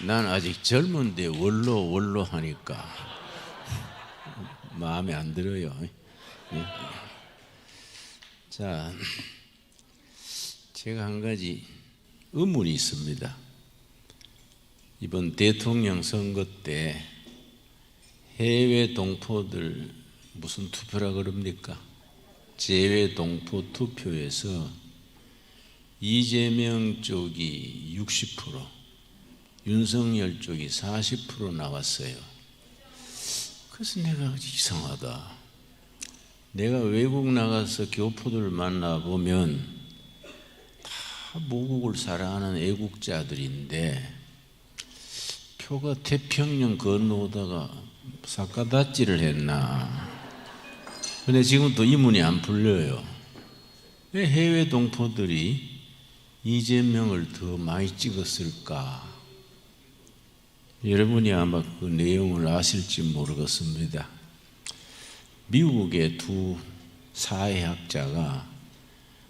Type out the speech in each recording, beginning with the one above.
난 아직 젊은데 원로 하니까 마음에 안 들어요. 예? 자, 제가 한 가지 의문이 있습니다. 이번 대통령 선거 때 해외 동포들 무슨 투표라 그럽니까? 제외 동포 투표에서 이재명 쪽이 60%, 윤석열 쪽이 40% 나왔어요. 그래서 내가 이상하다. 내가 외국 나가서 교포들 만나보면 다 모국을 사랑하는 애국자들인데 표가 태평양 건너오다가 삿가닥지를 했나. 근데 지금 또 이문이 안 풀려요. 왜 해외 동포들이 이재명을 더 많이 찍었을까? 여러분이 아마 그 내용을 아실지 모르겠습니다. 미국의 두 사회학자가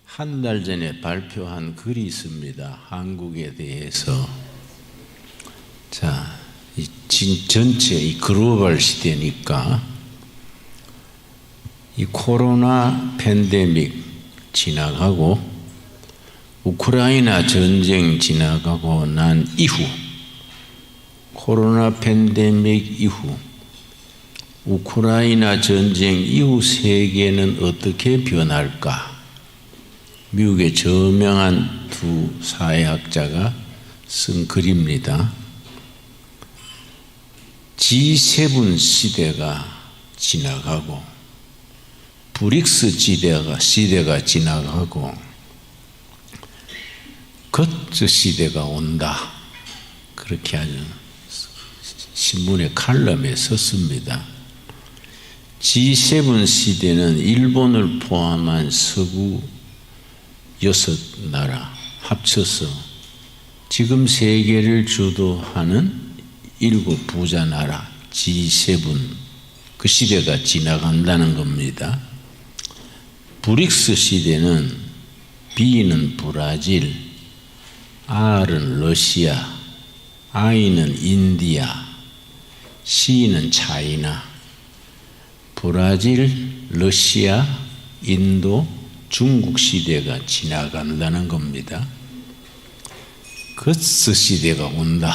한 달 전에 발표한 글이 있습니다. 한국에 대해서. 자, 전체 이 글로벌 시대니까 이 코로나 팬데믹 지나가고 우크라이나 전쟁 지나가고 난 이후, 코로나 팬데믹 이후, 우크라이나 전쟁 이후 세계는 어떻게 변할까? 미국의 저명한 두 사회학자가 쓴 글입니다. G7 시대가 지나가고 브릭스 시대가 지나가고 거츠 시대가 온다. 그렇게 아주 신문의 칼럼에 썼습니다. G7 시대는 일본을 포함한 서구 6나라 합쳐서 지금 세계를 주도하는 7 부자 나라 G7, 그 시대가 지나간다는 겁니다. 브릭스 시대는 B는 브라질, R은 러시아, I는 인디아, C는 차이나, 브라질, 러시아, 인도, 중국 시대가 지나간다는 겁니다. 거츠 시대가 온다.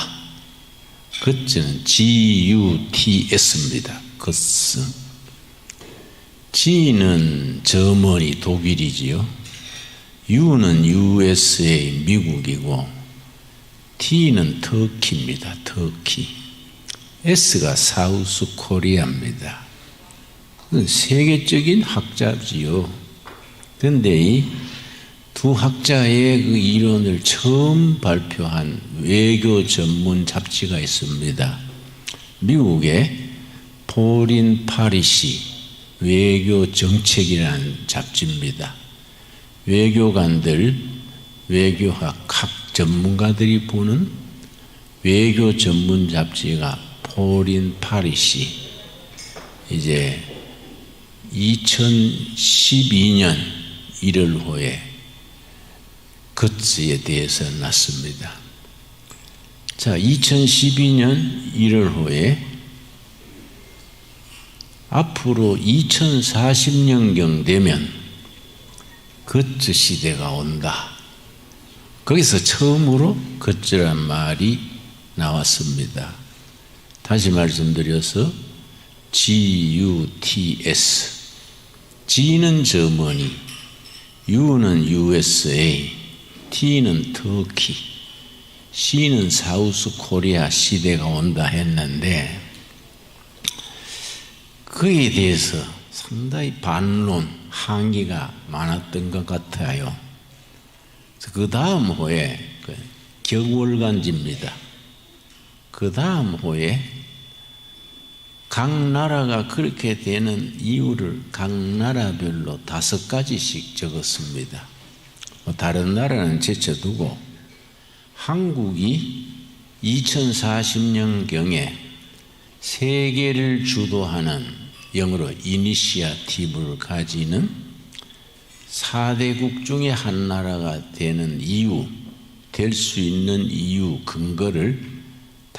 거츠는 GUTS입니다. 거츠. G는 저머니 독일이지요. U는 USA 미국이고 T는 터키입니다. 터키. S가 사우스 코리아입니다. 세계적인 학자지요. 그런데 이 두 학자의 그 이론을 처음 발표한 외교 전문 잡지가 있습니다. 미국의 포린 파리시 외교 정책이라는 잡지입니다. 외교관들, 외교학 각 전문가들이 보는 외교 전문 잡지가 포린 파리시, 이제 2012년 1월호에 거츠에 대해서 났습니다. 자, 2012년 1월호에 앞으로 2040년경 되면 거츠 시대가 온다. 거기서 처음으로 거츠란 말이 나왔습니다. 다시 말씀드려서 GUTS. G는 저머니, U는 USA, T는 터키, C는 사우스 코리아 시대가 온다 했는데 그에 대해서 상당히 반론, 항의가 많았던 것 같아요. 그 다음 호에 격월간지입니다. 그 다음 호에 각 나라가 그렇게 되는 이유를 각 나라별로 5가지씩 적었습니다. 다른 나라는 제쳐두고 한국이 2040년경에 세계를 주도하는, 영어로 이니시아티브를 가지는 4대국 중에 한 나라가 되는 이유, 될 수 있는 이유, 근거를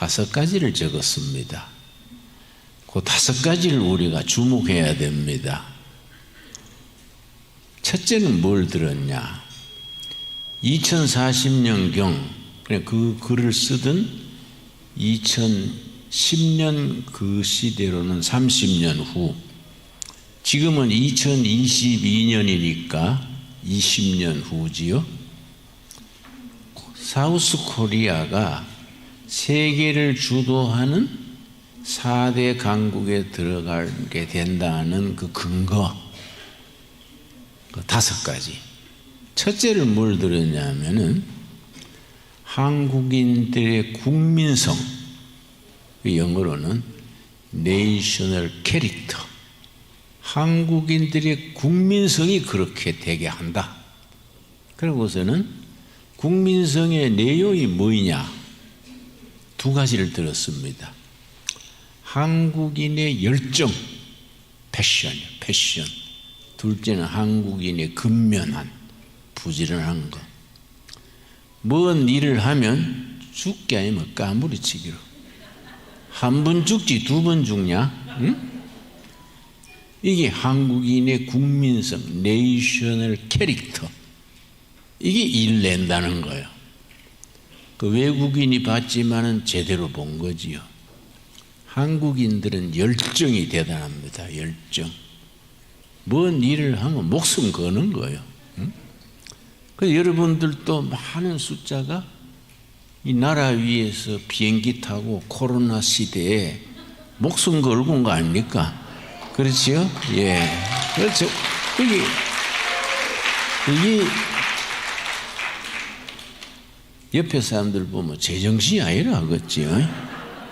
5가지를 적었습니다. 그 5가지를 우리가 주목해야 됩니다. 첫째는 뭘 들었냐? 2040년경, 그 글을 쓰던 2010년 그 시대로는 30년 후, 지금은 2022년이니까 20년 후지요. 사우스 코리아가 세계를 주도하는 4대 강국에 들어가게 된다는 그 근거, 그 5가지. 첫째를 뭘 들었냐면은 한국인들의 국민성, 영어로는 national character, 한국인들의 국민성이 그렇게 되게 한다. 그러고서는 국민성의 내용이 뭐냐? 2가지를 들었습니다. 한국인의 열정, 패션. 둘째는 한국인의 근면한, 부지런한 것. 뭔 일을 하면 죽게 아니면 까무리치기로. 한 번 죽지 2번 죽냐? 응? 이게 한국인의 국민성, 내셔널 캐릭터. 이게 일 낸다는 거예요. 그 외국인이 봤지만은 제대로 본 거지요. 한국인들은 열정이 대단합니다. 열정. 뭔 일을 하면 목숨 거는 거예요. 응? 그래서 여러분들도 많은 숫자가 이 나라 위에서 비행기 타고 코로나 시대에 목숨 걸고 온 거 아닙니까? 그렇지요? 예. 그렇죠. 이게 옆에 사람들 보면 제정신이 아니라 하겠지요.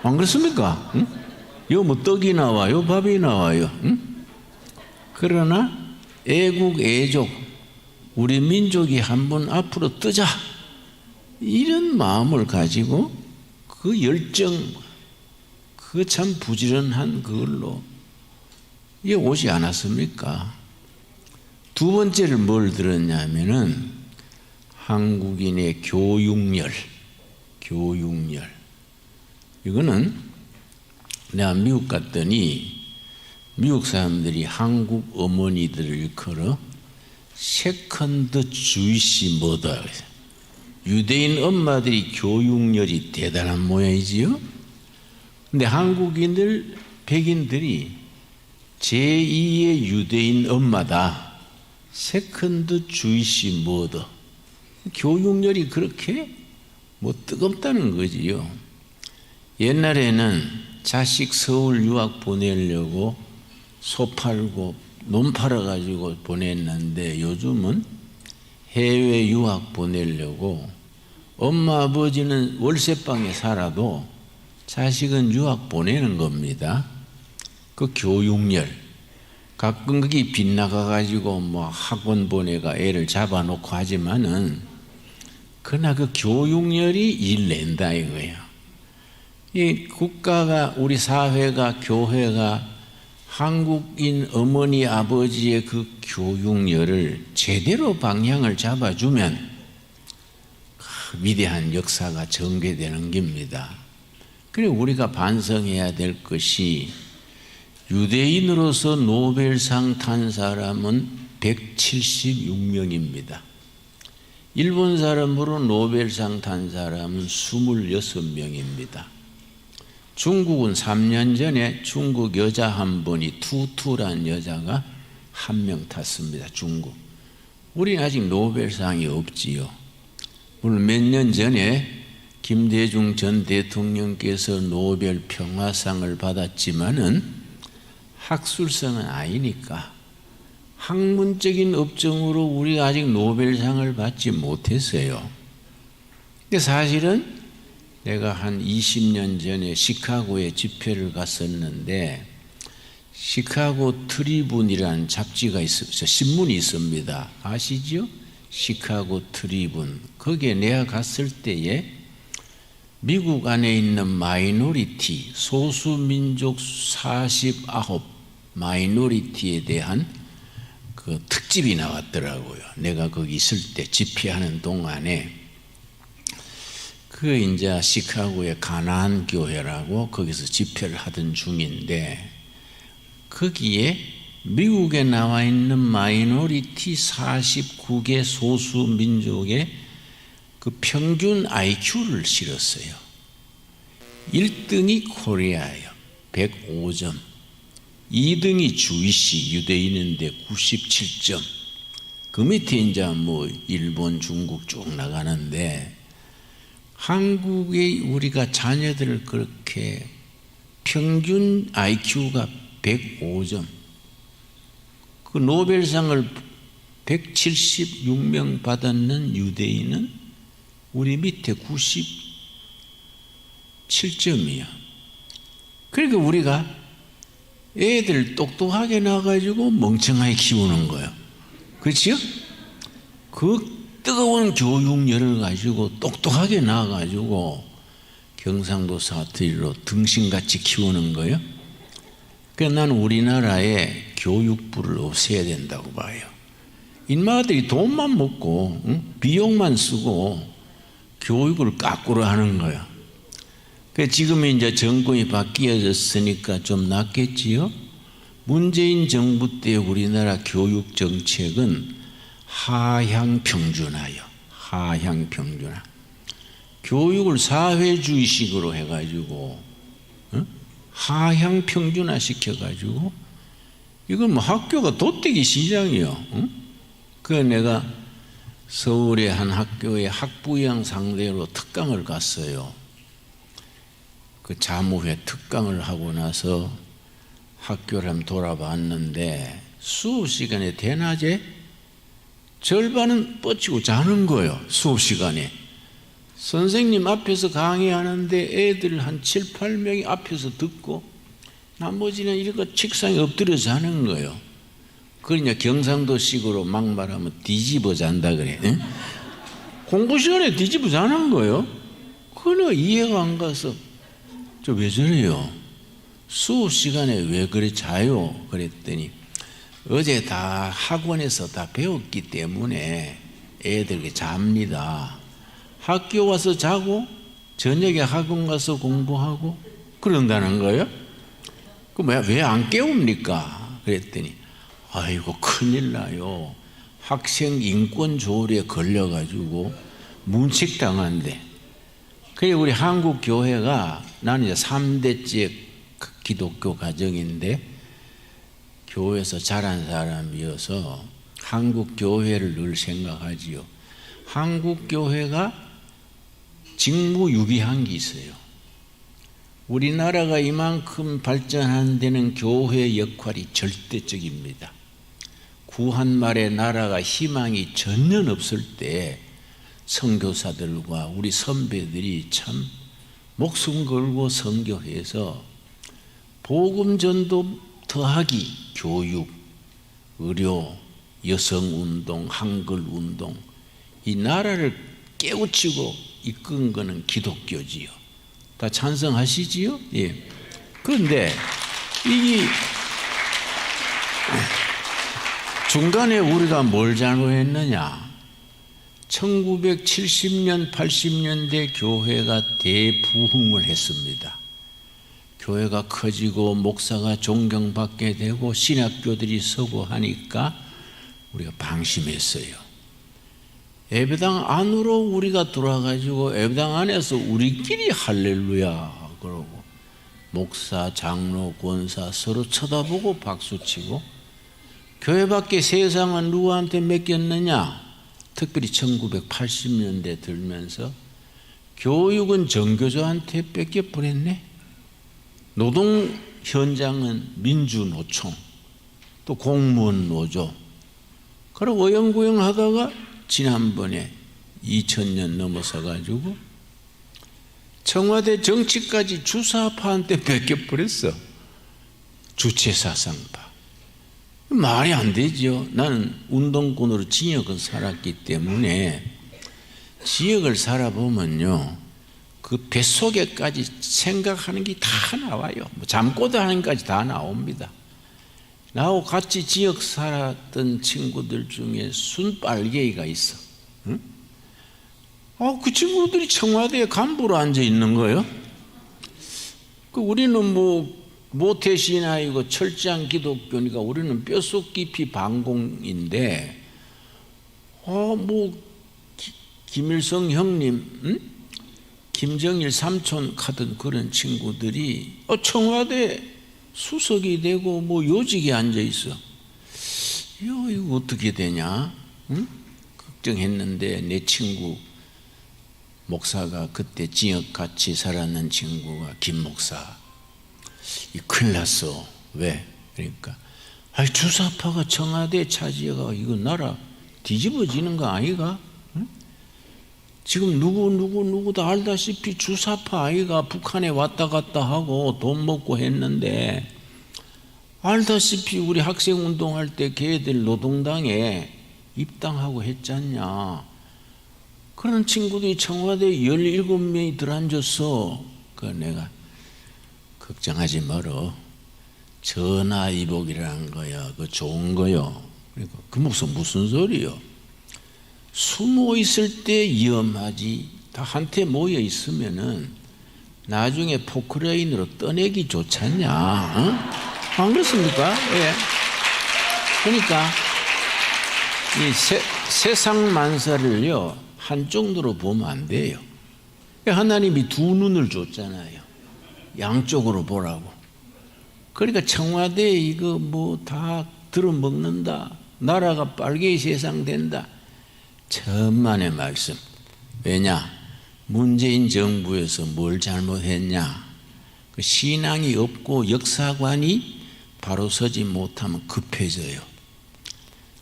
안 그렇습니까? 응? 요 뭐 떡이 나와요, 밥이 나와요. 응? 그러나 애국, 애족, 우리 민족이 한번 앞으로 뜨자, 이런 마음을 가지고 그 열정, 그 참 부지런한 그걸로 이게 오지 않았습니까? 2번째를 뭘 들었냐면은 한국인의 교육열. 이거는 내가 미국 갔더니 미국 사람들이 한국 어머니들을 일컬어 세컨드 주이시 머더, 유대인 엄마들이 교육열이 대단한 모양이지요. 근데 한국인들, 백인들이 제2의 유대인 엄마다. 세컨드 주이시 머더. 교육열이 그렇게 뭐 뜨겁다는 거지요. 옛날에는 자식 서울 유학 보내려고 소 팔고 논 팔아가지고 보냈는데 요즘은 해외 유학 보내려고 엄마 아버지는 월세방에 살아도 자식은 유학 보내는 겁니다. 그 교육열. 가끔 그게 빗나가가지고 뭐 학원 보내가 애를 잡아놓고 하지만은 그러나 그 교육열이 일 낸다 이거예요. 이 국가가, 우리 사회가, 교회가 한국인 어머니 아버지의 그 교육열을 제대로 방향을 잡아주면 위대한 역사가 전개되는 겁니다. 그리고 우리가 반성해야 될 것이 유대인으로서 노벨상 탄 사람은 176명입니다. 일본 사람으로 노벨상 탄 사람은 26명입니다. 중국은 3년 전에 중국 여자 한 분이 투투란 여자가 1명 탔습니다. 중국. 우리는 아직 노벨상이 없지요. 물론 몇 년 전에 김대중 전 대통령께서 노벨 평화상을 받았지만은 학술성은 아니니까 학문적인 업적으로 우리가 아직 노벨상을 받지 못했어요. 근데 사실은 내가 한 20년 전에 시카고에 집회를 갔었는데 시카고 트리뷴이라는 잡지가 있었어요. 신문이 있습니다. 아시죠? 시카고 트리뷴. 거기에 내가 갔을 때에 미국 안에 있는 마이너리티, 소수민족 49 마이너리티에 대한 그 특집이 나왔더라고요. 내가 거기 있을 때 집회하는 동안에 그 이제 시카고의 가나안 교회라고 거기서 집회를 하던 중인데 거기에 미국에 나와 있는 마이너리티 49개 소수 민족의 그 평균 IQ를 실었어요. 1등이 코리아예요. 105점. 2등이 주이시 유대인인데 97점. 그 밑에 이제 뭐 일본, 중국 쭉 나가는데 한국의 우리가 자녀들을 그렇게 평균 IQ가 105점. 그 노벨상을 176명 받았는 유대인은 우리 밑에 97점이야. 그러니까 우리가 애들 똑똑하게 낳아가지고 멍청하게 키우는 거예요. 그렇죠? 그 뜨거운 교육열을 가지고 똑똑하게 낳아가지고 경상도 사투리로 등신같이 키우는 거예요. 그래서 나는 우리나라의 교육부를 없애야 된다고 봐요. 인마들이 돈만 먹고 비용만 쓰고 교육을 까꾸로 하는 거예요. 그래서 지금 이제 정권이 바뀌어졌으니까 좀 낫겠지요. 문재인 정부 때 우리나라 교육 정책은 하향 평준화요. 하향 평준화. 교육을 사회주의식으로 해가지고 하향 평준화 시켜가지고 이건 뭐 학교가 도떼기 시장이요. 그래서 내가 서울의 한 학교에 학부형 상대로 특강을 갔어요. 그 자무회 특강을 하고 나서 학교를 한번 돌아봤는데 수업 시간에 대낮에 절반은 뻗치고 자는 거예요. 수업 시간에. 선생님 앞에서 강의하는데 애들 한 7, 8명이 앞에서 듣고 나머지는 이렇게 책상에 엎드려 자는 거예요. 그러냐 경상도식으로 막 말하면 뒤집어 잔다 그래. 응? 공부 시간에 뒤집어 자는 거예요. 그거 이해가 안 가서 저 왜 저래요? 수업 시간에 왜 그래 자요? 그랬더니 어제 다 학원에서 다 배웠기 때문에 애들이 잡니다. 학교 와서 자고 저녁에 학원 가서 공부하고 그런다는 거예요. 그 뭐야 왜 안 깨웁니까? 그랬더니 아이고 큰일 나요. 학생 인권 조례에 걸려가지고 문책당한대. 그래 우리 한국 교회가 나는 이제 3대째 기독교 가정인데 교회에서 자란 사람이어서 한국 교회를 늘 생각하지요. 한국 교회가 직무유기한 게 있어요. 우리나라가 이만큼 발전한 데는 교회의 역할이 절대적입니다. 구한말에 나라가 희망이 전혀 없을 때 선교사들과 우리 선배들이 참 목숨 걸고 선교해서 복음전도 더하기 교육, 의료, 여성운동, 한글운동 이 나라를 깨우치고 이끈 거는 기독교지요. 다 찬성하시지요? 예. 그런데 이 중간에 우리가 뭘 잘못했느냐? 1970년, 80년대 교회가 대부흥을 했습니다. 교회가 커지고 목사가 존경받게 되고 신학교들이 서고 하니까 우리가 방심했어요. 예배당 안으로 우리가 들어와가지고 예배당 안에서 우리끼리 할렐루야 그러고 목사, 장로, 권사 서로 쳐다보고 박수치고 교회 밖에 세상은 누구한테 맡겼느냐? 특별히 1980년대 들면서 교육은 정교조한테 뺏겨버렸네. 노동 현장은 민주노총 또 공무원 노조 그리고 어영부영 하다가 지난번에 2000년 넘어서 가지고 청와대 정치까지 주사파한테 뺏겨버렸어. 주체사상파. 말이 안 되죠. 나는 운동권으로 지역을 살았기 때문에 지역을 살아보면요 그 뱃속에까지 생각하는 게 다 나와요. 뭐 잠꼬대 하는 것까지 다 나옵니다. 나하고 같이 지역 살았던 친구들 중에 순빨개이가 있어. 응? 그 친구들이 청와대에 간부로 앉아 있는 거예요. 우리는 모태신앙이고 철저한 기독교니까 우리는 뼛속 깊이 반공인데, 김일성 형님, 김정일 삼촌 같은 그런 친구들이 청와대 수석이 되고 요직에 앉아 있어. 이거 어떻게 되냐? 걱정했는데 내 친구 목사가 그때 징역 같이 살았는 친구가 김 목사, 큰일 났어. 왜? 그러니까 주사파가 청와대 차지해가 이거 나라 뒤집어지는 거 아이가? 지금 누구도 알다시피 주사파 아이가 북한에 왔다 갔다 하고 돈 먹고 했는데, 알다시피 우리 학생 운동할 때 걔들 노동당에 입당하고 했잖냐. 그런 친구들이 청와대에 17명이 들어앉았어. 내가 걱정하지 말어. 전화위복이라는 거야. 그거 좋은 거요. 그러니까 그 무슨 소리요? 숨어 있을 때 위험하지. 다 한테 모여 있으면은 나중에 포크레인으로 떠내기 좋잖냐. 안 그렇습니까? 예. 그러니까 이 세상 만사를요 한쪽으로 보면 안 돼요. 하나님이 두 눈을 줬잖아요. 양쪽으로 보라고. 그러니까 청와대 이거 다 들어먹는다. 나라가 빨개의 세상 된다. 천만의 말씀. 왜냐? 문재인 정부에서 뭘 잘못했냐? 그 신앙이 없고 역사관이 바로 서지 못하면 급해져요.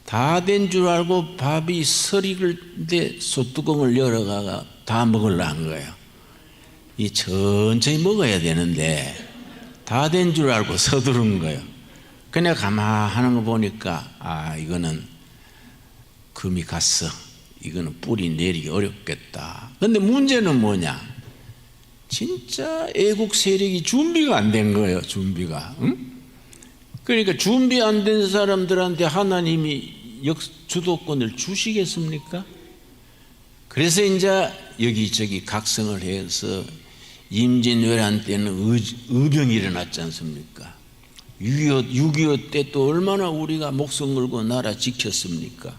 다 된 줄 알고 밥이 설익을 소뚜껑을 열어가 다 먹으려는 거예요. 이 천천히 먹어야 되는데 다 된 줄 알고 서두른 거예요. 그냥 가만하는 거 보니까 이거는 금이 갔어. 이거는 뿌리 내리기 어렵겠다. 근데 문제는 뭐냐? 진짜 애국 세력이 준비가 안 된 거예요. 준비가. 그러니까 준비 안 된 사람들한테 하나님이 주도권을 주시겠습니까? 그래서 이제 여기저기 각성을 해서 임진왜란 때는 의병이 일어났지 않습니까? 6.25 때 또 얼마나 우리가 목숨 걸고 나라 지켰습니까?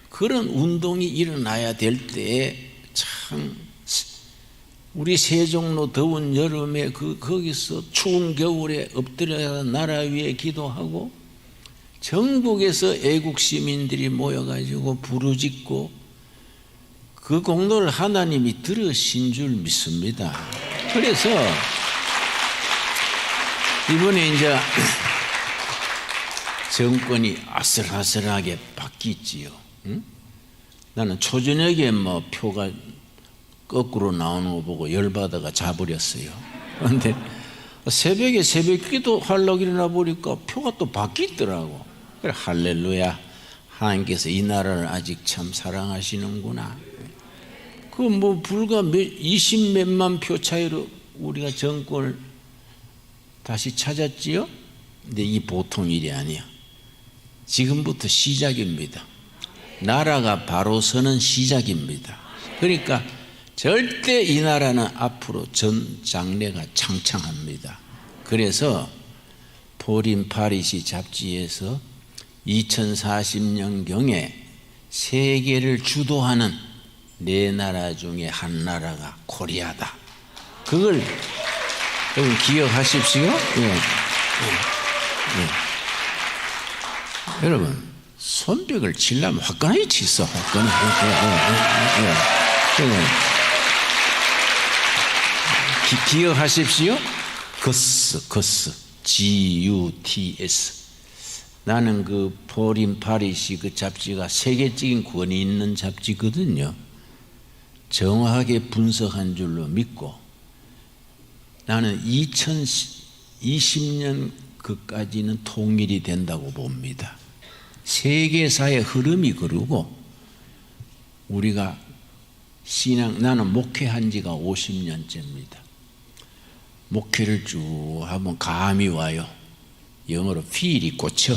그런 운동이 일어나야 될 때에 참 우리 세종로 더운 여름에 거기서 추운 겨울에 엎드려 나라 위에 기도하고 전국에서 애국 시민들이 모여가지고 부르짖고 그 공로를 하나님이 들으신 줄 믿습니다. 그래서 이번에 이제 정권이 아슬아슬하게 바뀌지요. 나는 초저녁에 표가 거꾸로 나오는 거 보고 열받아가 자버렸어요. 그런데 새벽에 새벽기도 하려고 일어나 보니까 표가 또 바뀌더라고. 그래, 할렐루야. 하나님께서 이 나라를 아직 참 사랑하시는구나. 불과 20몇만 표 차이로 우리가 정권을 다시 찾았지요? 근데 이 보통 일이 아니야. 지금부터 시작입니다. 나라가 바로 서는 시작입니다. 그러니까 절대 이 나라는 앞으로 전 장래가 창창합니다. 그래서 포린 파리시 잡지에서 2040년경에 세계를 주도하는 네 나라 중에 한 나라가 코리아다. 그걸 여러분 기억하십시오. 여러분 손뼉을 치려면 화끈하게 치소. 기억하십시오. 거스 GUTS. 나는 그 포린 파리시 그 잡지가 세계적인 권위 있는 잡지거든요. 정확하게 분석한 줄로 믿고 나는 2020년 그까지는 통일이 된다고 봅니다. 세계사의 흐름이 그러고 우리가 나는 목회한 지가 50년째입니다. 목회를 쭉 하면 감이 와요. 영어로 feel이 꽂혀.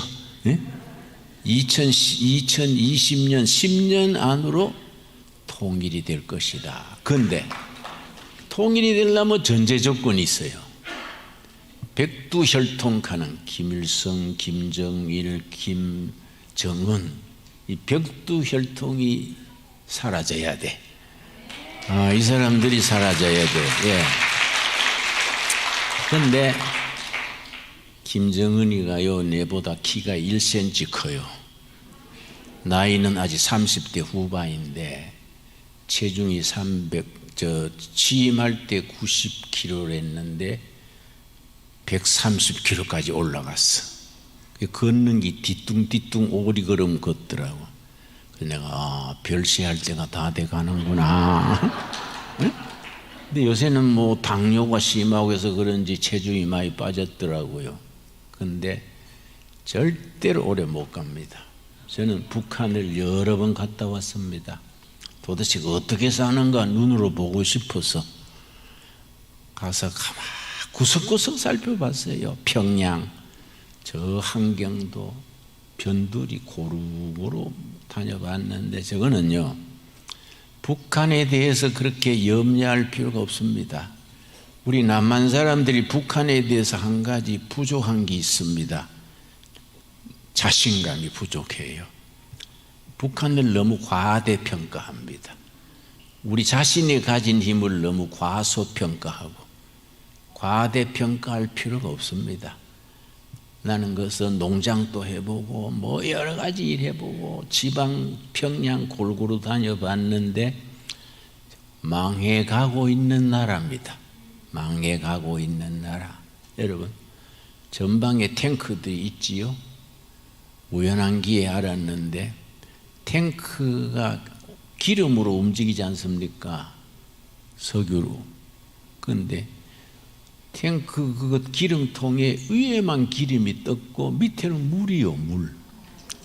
2020년 10년 안으로 통일이 될 것이다. 그런데 통일이 되려면 전제 조건이 있어요. 백두혈통하는 김일성, 김정일, 김정은, 이 백두혈통이 사라져야 돼. 이 사람들이 사라져야 돼. 예. 근데 김정은이가요, 내보다 키가 1cm 커요. 나이는 아직 30대 후반인데 체중이 취임할 때 90kg를 했는데 130kg까지 올라갔어. 걷는 게 뒤뚱뒤뚱 오리걸음 걷더라고. 그래서 내가 별세할 때가 다 돼가는구나. 근데 요새는 뭐 당뇨가 심하고 해서 그런지 체중이 많이 빠졌더라고요. 근데 절대로 오래 못 갑니다. 저는 북한을 여러 번 갔다 왔습니다. 도대체 어떻게 사는가 눈으로 보고 싶어서 가서 가만 구석구석 살펴봤어요. 평양, 저 한경도, 변두리 고루고루 다녀봤는데 저거는요, 북한에 대해서 그렇게 염려할 필요가 없습니다. 우리 남한 사람들이 북한에 대해서 한 가지 부족한 게 있습니다. 자신감이 부족해요. 북한을 너무 과대평가합니다. 우리 자신이 가진 힘을 너무 과소평가하고 과대평가할 필요가 없습니다. 나는 그래서 농장도 해보고 뭐 여러 가지 일 해보고 지방 평양 골고루 다녀봤는데 망해가고 있는 나라입니다. 망해가고 있는 나라. 여러분, 전방에 탱크들이 있지요. 우연한 기회에 알았는데 탱크가 기름으로 움직이지 않습니까? 석유로. 그런데 탱크 그 기름통에 위에만 기름이 떴고 밑에는 물이요, 물.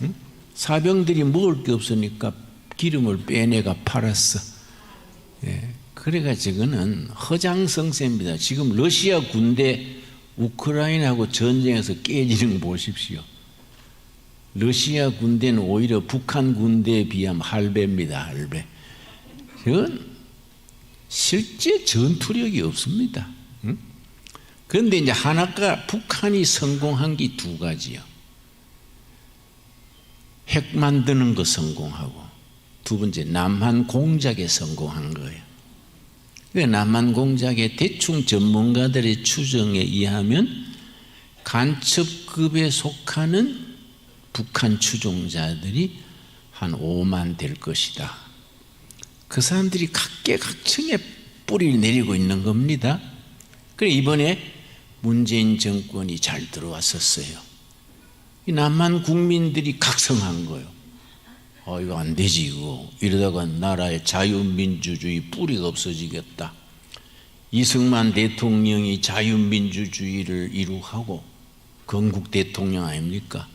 응? 사병들이 먹을 게 없으니까 기름을 빼내가 팔았어. 예. 그래가지고는 허장성세입니다. 지금 러시아 군대 우크라이나하고 전쟁에서 깨지는 거 보십시오. 러시아 군대는 오히려 북한 군대에 비하면 할배입니다. 할배. 이건 실제 전투력이 없습니다. 응? 그런데 이제 하나가 북한이 성공한 게 두 가지요. 핵 만드는 거 성공하고 두 번째 남한 공작에 성공한 거예요. 그 남한 공작의 대충 전문가들의 추정에 의하면 간첩급에 속하는 북한 추종자들이 한 5만 될 것이다. 그 사람들이 각계각층에 뿌리를 내리고 있는 겁니다. 그래 이번에 문재인 정권이 잘 들어왔었어요. 이 남한 국민들이 각성한 거예요. 이거 안 되지 이거. 이러다가 나라의 자유민주주의 뿌리가 없어지겠다. 이승만 대통령이 자유민주주의를 이룩하고 건국 대통령 아닙니까?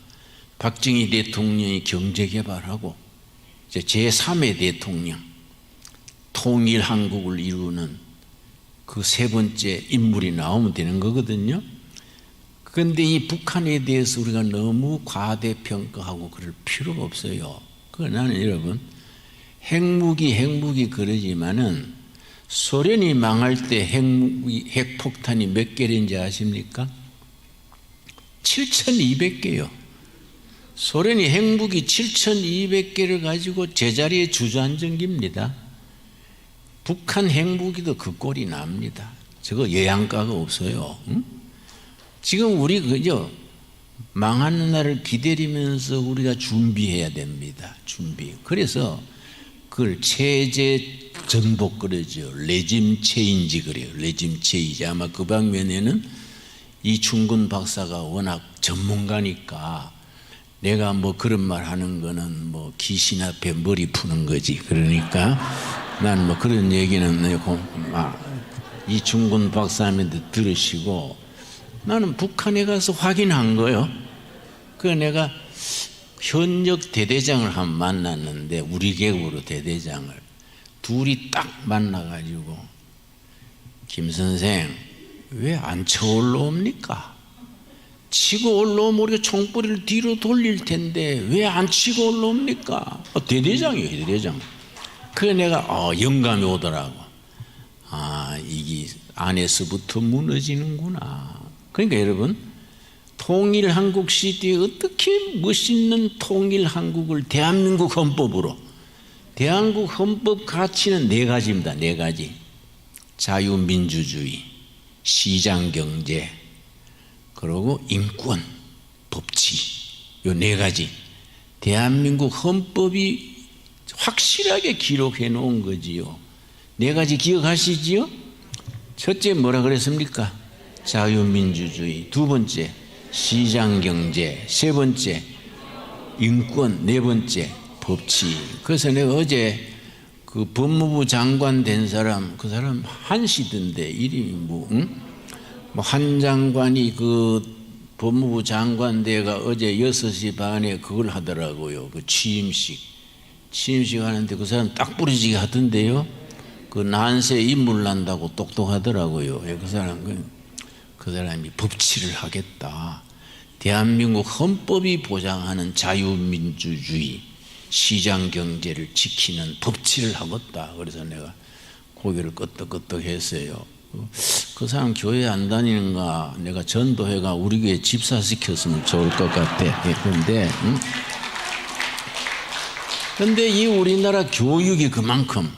박정희 대통령이 경제개발하고 이제 제3의 대통령 통일 한국을 이루는 그 세 번째 인물이 나오면 되는 거거든요. 그런데 이 북한에 대해서 우리가 너무 과대평가하고 그럴 필요가 없어요. 나는 여러분 핵무기 그러지만은 소련이 망할 때 핵폭탄이 몇 개인지 아십니까? 7,200개요. 소련이 핵무기 7,200개를 가지고 제자리에 주저앉은깁니다. 북한 핵무기도 그 꼴이 납니다. 저거 예양가가 없어요. 응? 지금 우리 그저 망하는 날을 기다리면서 우리가 준비해야 됩니다. 준비. 그래서 그걸 체제 전복 그러죠. 레짐 체인지 그래요. 레짐 체인지. 아마 그 방면에는 이충근 박사가 워낙 전문가니까 내가 뭐 그런 말 하는 거는 뭐 귀신 앞에 머리 푸는 거지. 그러니까 난 뭐 그런 얘기는 이충근 박사님한테 들으시고 나는 북한에 가서 확인한 거요. 그래서 내가 현역 대대장을 한 번 만났는데 우리 계급으로 대대장을 둘이 딱 만나가지고 김 선생 왜 안 쳐 올라옵니까? 치고 올라오면 우리가 총뿌리를 뒤로 돌릴 텐데 왜 안 치고 올라옵니까? 대대장이에요. 대대장. 그 내가 영감이 오더라고. 이게 안에서부터 무너지는구나. 그러니까 여러분, 통일 한국 시대에 어떻게 멋있는 통일 한국을 대한민국 헌법으로, 대한민국 헌법 가치는 4가지입니다. 4가지. 자유민주주의, 시장경제, 그리고 인권, 법치. 요 4가지. 대한민국 헌법이 확실하게 기록해 놓은 거지요. 4가지 기억하시지요? 첫째 뭐라 그랬습니까? 자유민주주의. 2번째 시장경제. 3번째 인권. 4번째 법치. 그래서 내가 어제 그 법무부 장관 된 사람, 그 사람 한시던데 이름이 한 장관이 그 법무부 장관 대가 어제 6시 반에 그걸 하더라고요. 그 취임식 하는데 그 사람 딱 부러지게 하던데요. 그 난세 인물 난다고 똑똑하더라고요. 그 사람이 법치를 하겠다. 대한민국 헌법이 보장하는 자유민주주의, 시장경제를 지키는 법치를 하겠다. 그래서 내가 고개를 끄덕끄덕 했어요. 그 사람 교회 안 다니는가? 내가 전도회가 우리 교회 집사시켰으면 좋을 것 같아. 근데 이 우리나라 교육이 그만큼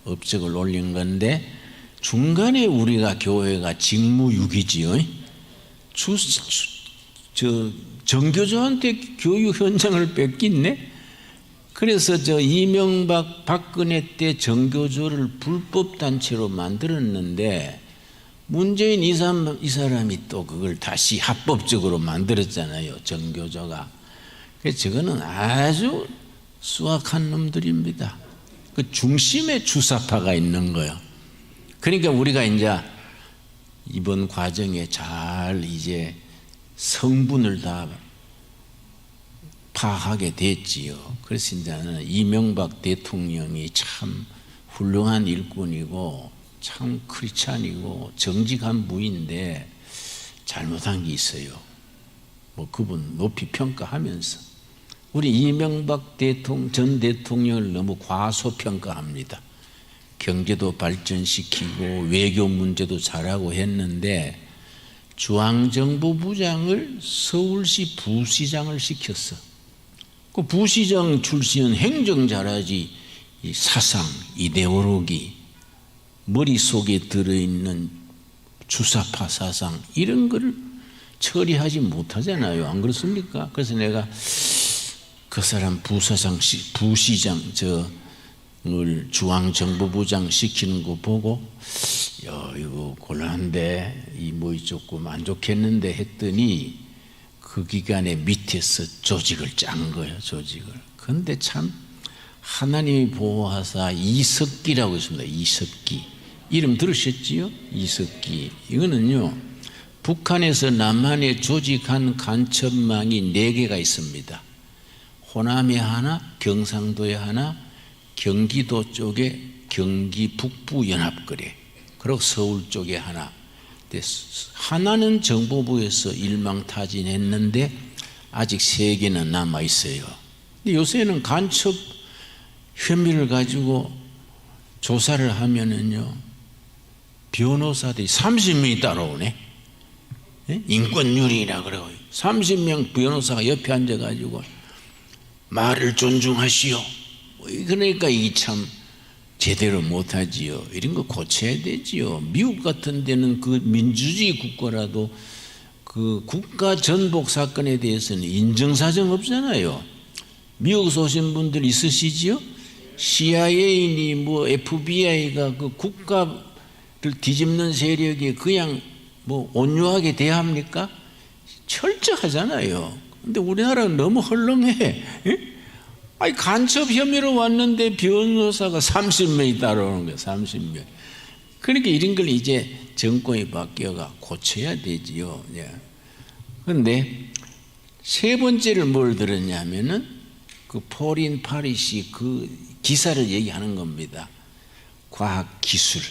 업적을 올린 건데, 중간에 우리가 교회가 직무유기지요. 정교조한테 교육 현장을 뺏겼네. 그래서 이명박 박근혜 때 정교조를 불법 단체로 만들었는데, 문재인 이 사람이 또 그걸 다시 합법적으로 만들었잖아요. 정교조가. 그래서 저거는 아주 수악한 놈들입니다. 그 중심에 주사파가 있는 거예요. 그러니까 우리가 이제 이번 과정에 잘 이제 성분을 다 파악하게 됐지요. 그래서 이제는 이명박 대통령이 참 훌륭한 일꾼이고 참 크리스찬이고 정직한 부인데 잘못한 게 있어요. 그분 높이 평가하면서 우리 이명박 전 대통령을 너무 과소평가합니다. 경제도 발전시키고 외교 문제도 잘하고 했는데 중앙정보부장을 서울시 부시장을 시켰어. 그 부시장 출신은 행정 잘하지, 이 사상, 이데올로기, 머릿속에 들어있는 주사파 사상 이런 거를 처리하지 못하잖아요. 안 그렇습니까? 그래서 내가 그 사람 부시장 을 중앙정보부장 시키는 거 보고 이거 곤란한데 조금 안 좋겠는데 했더니 그 기간에 밑에서 조직을 짠 거예요. 그런데 참 하나님이 보호하사 이석기라고 있습니다. 이석기 이름 들으셨지요? 이석기. 이거는요, 북한에서 남한에 조직한 간첩망이 4개가 있습니다. 호남에 하나, 경상도에 하나, 경기도 쪽에 경기 북부 연합거래, 그리고 서울 쪽에 하나. 하나는 정보부에서 일망타진했는데 아직 3개는 남아 있어요. 근데 요새는 간첩 혐의를 가지고 조사를 하면은요, 변호사들이 30명이 따라오네. 인권유린이라 그러고 30명 변호사가 옆에 앉아가지고 말을 존중하시오. 그러니까 이게 참 제대로 못하지요. 이런 거 고쳐야 되지요. 미국 같은 데는 그 민주주의 국가라도 그 국가 전복 사건에 대해서는 인정사정 없잖아요. 미국에서 오신 분들 있으시지요? CIA니 FBI가 그 국가를 뒤집는 세력이 그냥 온유하게 대합니까? 철저하잖아요. 근데 우리나라는 너무 헐렁해. 간첩 혐의로 왔는데 변호사가 30명이 따라오는 거예요. 30명. 그러니까 이런 걸 이제 정권이 바뀌어가 고쳐야 되지요. 그런데 3번째를 뭘 들었냐면은 그 포린 파리시 그 기사를 얘기하는 겁니다. 과학기술.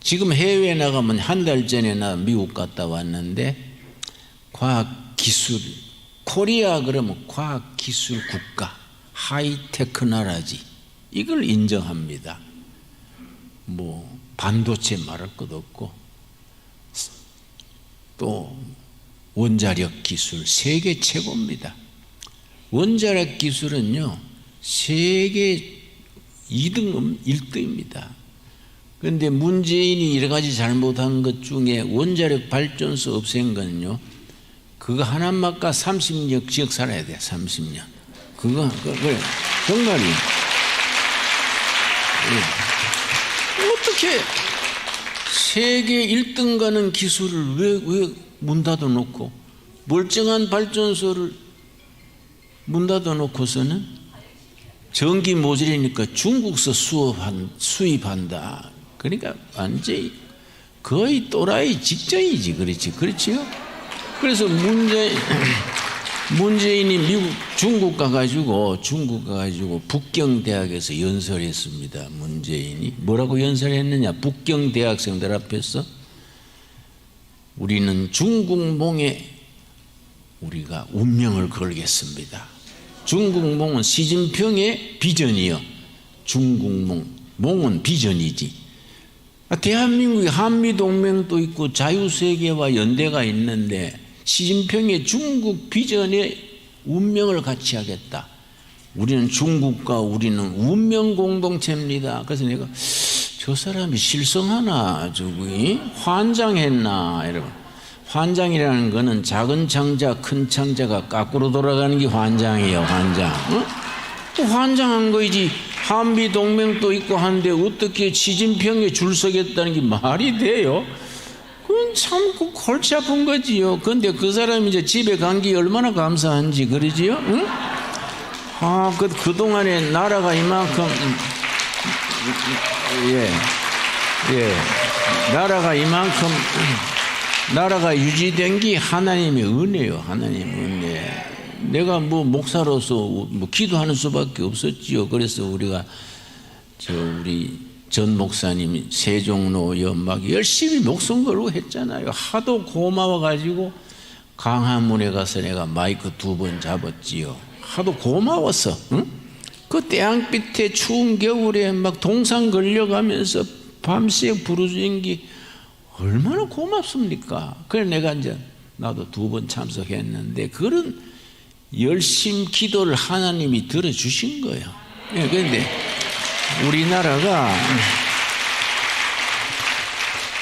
지금 해외에 나가면 한 달 전에 나 미국 갔다 왔는데 과학기술, 코리아 그러면 과학기술 국가, 하이테크 나라지. 이걸 인정합니다. 뭐 반도체 말할 것 없고, 또 원자력 기술 세계 최고입니다. 원자력 기술은요 세계 2등, 1등입니다. 그런데 문재인이 여러 가지 잘못한 것 중에 원자력 발전소 없앤 건요, 그거 하나만까 30년 지역 살아야 돼. 30년. 그래 정말이에요. 어떻게 세계 1등 가는 기술을 왜 문 닫아놓고, 멀쩡한 발전소를 문 닫아놓고서는 전기 모자라니까 중국서 수입한다. 그러니까 완전히 거의 또라이 직전이지. 그렇지요? 그래서 문재인이 중국 가가지고 북경대학에서 연설했습니다. 문재인이 뭐라고 연설했느냐? 북경 대학생들 앞에서 우리는 중국몽에 우리가 운명을 걸겠습니다. 중국몽은 시진핑의 비전이요. 중국몽은 비전이지. 대한민국이 한미동맹도 있고 자유세계와 연대가 있는데 시진핑의 중국 비전에 운명을 같이 하겠다. 우리는 중국과 우리는 운명 공동체입니다. 그래서 내가 저 사람이 실성하나, 저기 환장했나, 여러분. 환장이라는 거는 작은 창자, 큰 창자가 거꾸로 돌아가는 게 환장이에요. 환장. 환장한 거이지. 한미 동맹도 있고 한데 어떻게 시진핑에 줄 서겠다는 게 말이 돼요? 그건 참 골치 아픈 거지요. 근데 그 사람이 이제 집에 간 게 얼마나 감사한지, 그러지요? 응? 그동안에 나라가 이만큼, 나라가 유지된 게 하나님의 은혜요. 하나님의 은혜. 내가 뭐 목사로서 뭐 기도하는 수밖에 없었지요. 그래서 우리가 우리 전 목사님이 세종로 연막 열심히 목숨 걸고 했잖아요. 하도 고마워가지고 강화문에 가서 내가 마이크 2번 잡았지요. 하도 고마웠어. 응? 그 태양빛에 추운 겨울에 막 동상 걸려가면서 밤새 부르짖은 게 얼마나 고맙습니까? 그래 내가 이제 나도 2번 참석했는데 그런 열심 기도를 하나님이 들어주신 거예요. 그런데 우리나라가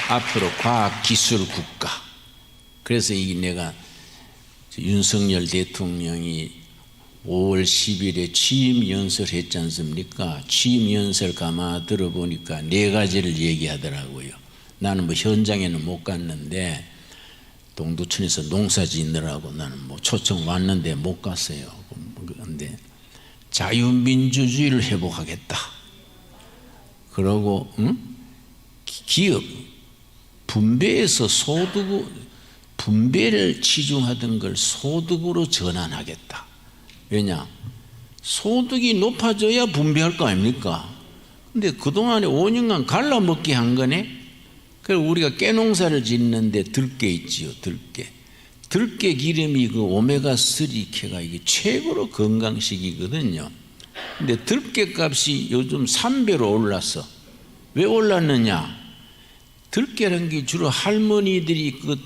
앞으로 과학기술 국가, 그래서 내가 윤석열 대통령이 5월 10일에 취임 연설했지 않습니까? 취임 연설 가만 들어보니까 4가지를 얘기하더라고요. 나는 뭐 현장에는 못 갔는데 동두천에서 농사 짓느라고 나는 뭐 초청 왔는데 못 갔어요. 그런데 자유민주주의를 회복하겠다. 그러고 기업 분배에서 분배를 치중하던 걸 소득으로 전환하겠다. 왜냐? 소득이 높아져야 분배할 거 아닙니까? 근데 그동안에 5년간 갈라먹기 한 거네. 그래서 우리가 깨농사를 짓는데 들깨 있지요. 들깨 기름이 그 오메가3 캐가 이게 최고로 건강식이거든요. 근데 들깨 값이 요즘 3배로 올랐어. 왜 올랐느냐? 들깨라는 게 주로 할머니들이 그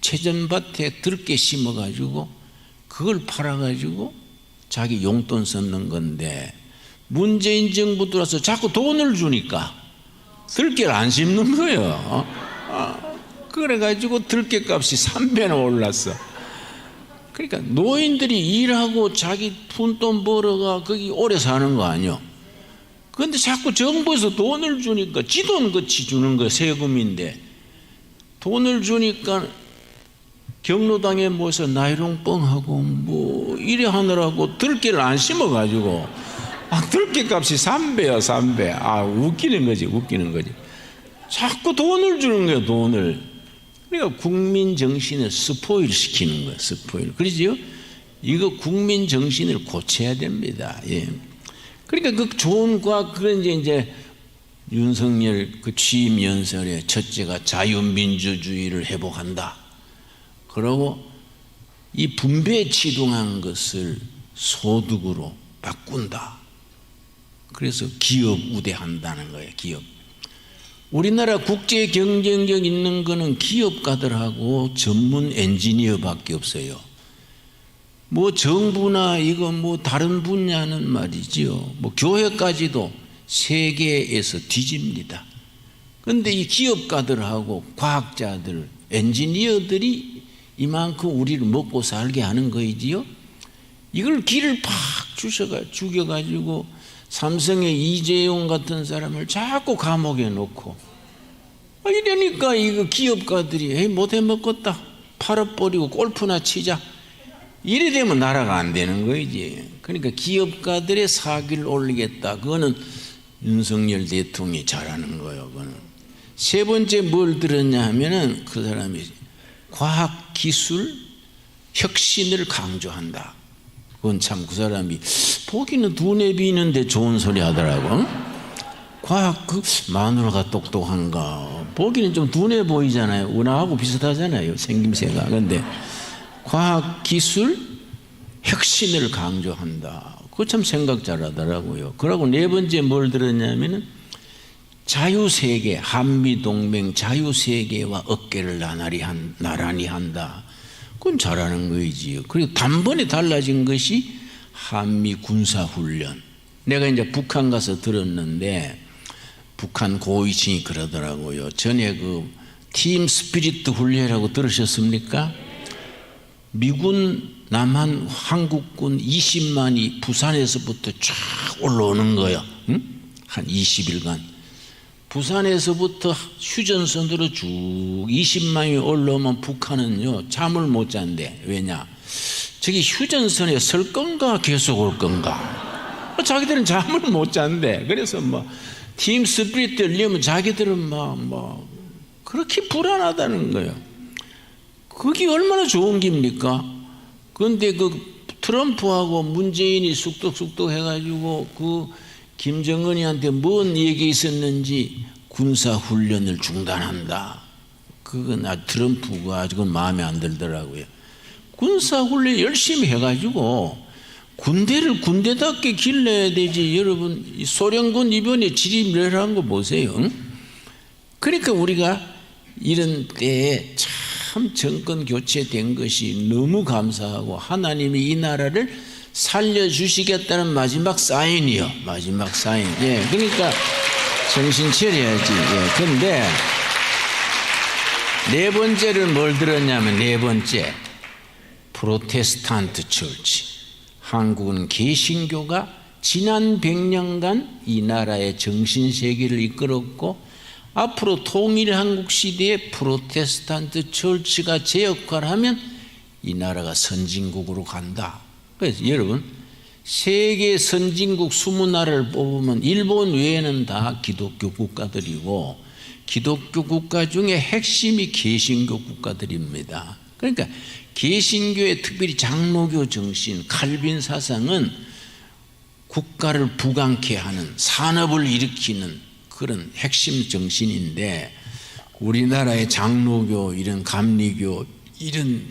채전밭에 들깨 심어가지고 그걸 팔아가지고 자기 용돈 썼는 건데, 문재인 정부 들어서 자꾸 돈을 주니까 들깨를 안 심는 거예요. 그래가지고 들깨 값이 3배나 올랐어. 그러니까 노인들이 일하고 자기 푼돈 벌어가 거기 오래 사는 거 아니요. 그런데 자꾸 정부에서 돈을 주니까 지 돈 같이 주는 거, 세금인데 돈을 주니까 경로당에 모여서 나이롱뻥하고 뭐 이래 하느라고 들깨를 안 심어가지고 들깨 값이 3배야 3배. 웃기는 거지. 자꾸 돈을 주는 거야, 돈을. 그러니까 국민 정신을 스포일 시키는 거야, 스포일. 그러지요? 이거 국민 정신을 고쳐야 됩니다. 예. 그러니까 그 좋은 과학, 그런 이제 윤석열 그 취임 연설의 첫째가 자유민주주의를 회복한다. 그러고 이 분배에 치중한 것을 소득으로 바꾼다. 그래서 기업 우대한다는 거예요. 기업. 우리나라 국제 경쟁력 있는 거는 기업가들하고 전문 엔지니어밖에 없어요. 뭐 정부나 이거 뭐 다른 분야는 말이지요. 뭐 교회까지도 세계에서 뒤집니다. 그런데 이 기업가들하고 과학자들, 엔지니어들이 이만큼 우리를 먹고 살게 하는 거이지요. 이걸 기를 팍 죽여가지고 삼성의 이재용 같은 사람을 자꾸 감옥에 놓고 이러니까 이거 기업가들이 못해 먹겠다, 팔아버리고 골프나 치자, 이래 되면 나라가 안 되는 거이지. 그러니까 기업가들의 사기를 올리겠다. 그거는 윤석열 대통령이 잘하는 거예요. 그거는. 세 번째 뭘 들었냐 하면은 그 사람이 과학기술 혁신을 강조한다. 그건 참 그 사람이 보기는 두뇌 비는데 좋은 소리 하더라고. 과학 그 마누라가 똑똑한가? 보기는 좀 둔해 보이잖아요. 은하하고 비슷하잖아요, 생김새가. 그런데 과학기술 혁신을 강조한다. 그거 참 생각 잘하더라고요. 그러고 네 번째 뭘 들었냐면은 자유세계, 한미동맹 자유세계와 어깨를 나란히 한다. 그건 잘하는 거이지요. 그리고 단번에 달라진 것이 한미 군사훈련. 내가 이제 북한 가서 들었는데 북한 고위층이 그러더라고요. 전에 그 팀 스피릿 훈련이라고 들으셨습니까? 미군 남한 한국군 20만이 부산에서부터 쫙 올라오는 거예요. 응? 한 20일간. 부산에서부터 휴전선으로 쭉 20만이 올라오면 북한은요 잠을 못 잔대. 왜냐? 저기 휴전선에 설 건가 계속 올 건가? 자기들은 잠을 못 잔대. 그래서 팀 스피릿 들려면 자기들은 그렇게 불안하다는 거예요. 그게 얼마나 좋은 겁니까? 그런데 그 트럼프하고 문재인이 쑥덕쑥덕 해가지고 그 김정은이한테 뭔 얘기 있었는지 군사훈련을 중단한다. 그건 트럼프가 아직은 마음에 안 들더라고요. 군사훈련 열심히 해가지고 군대를 군대답게 길러야 되지. 여러분 소련군 이번에 지리멸한 거 보세요. 응? 그러니까 우리가 이런 때에 참 정권 교체된 것이 너무 감사하고 하나님이 이 나라를 살려주시겠다는 마지막 사인이요. 마지막 사인. 예, 그러니까 정신 차려야지. 예, 근데 네 번째를 뭘 들었냐면 네 번째 프로테스탄트 처치. 한국은 개신교가 지난 100년간 이 나라의 정신세계를 이끌었고 앞으로 통일한국 시대에 프로테스탄트 처치가 제 역할을 하면 이 나라가 선진국으로 간다. 그래서 여러분 세계 선진국 20나라를 뽑으면 일본 외에는 다 기독교 국가들이고 기독교 국가 중에 핵심이 개신교 국가들입니다. 그러니까 개신교의 특별히 장로교 정신, 칼빈 사상은 국가를 부강케 하는 산업을 일으키는 그런 핵심 정신인데 우리나라의 장로교 이런 감리교 이런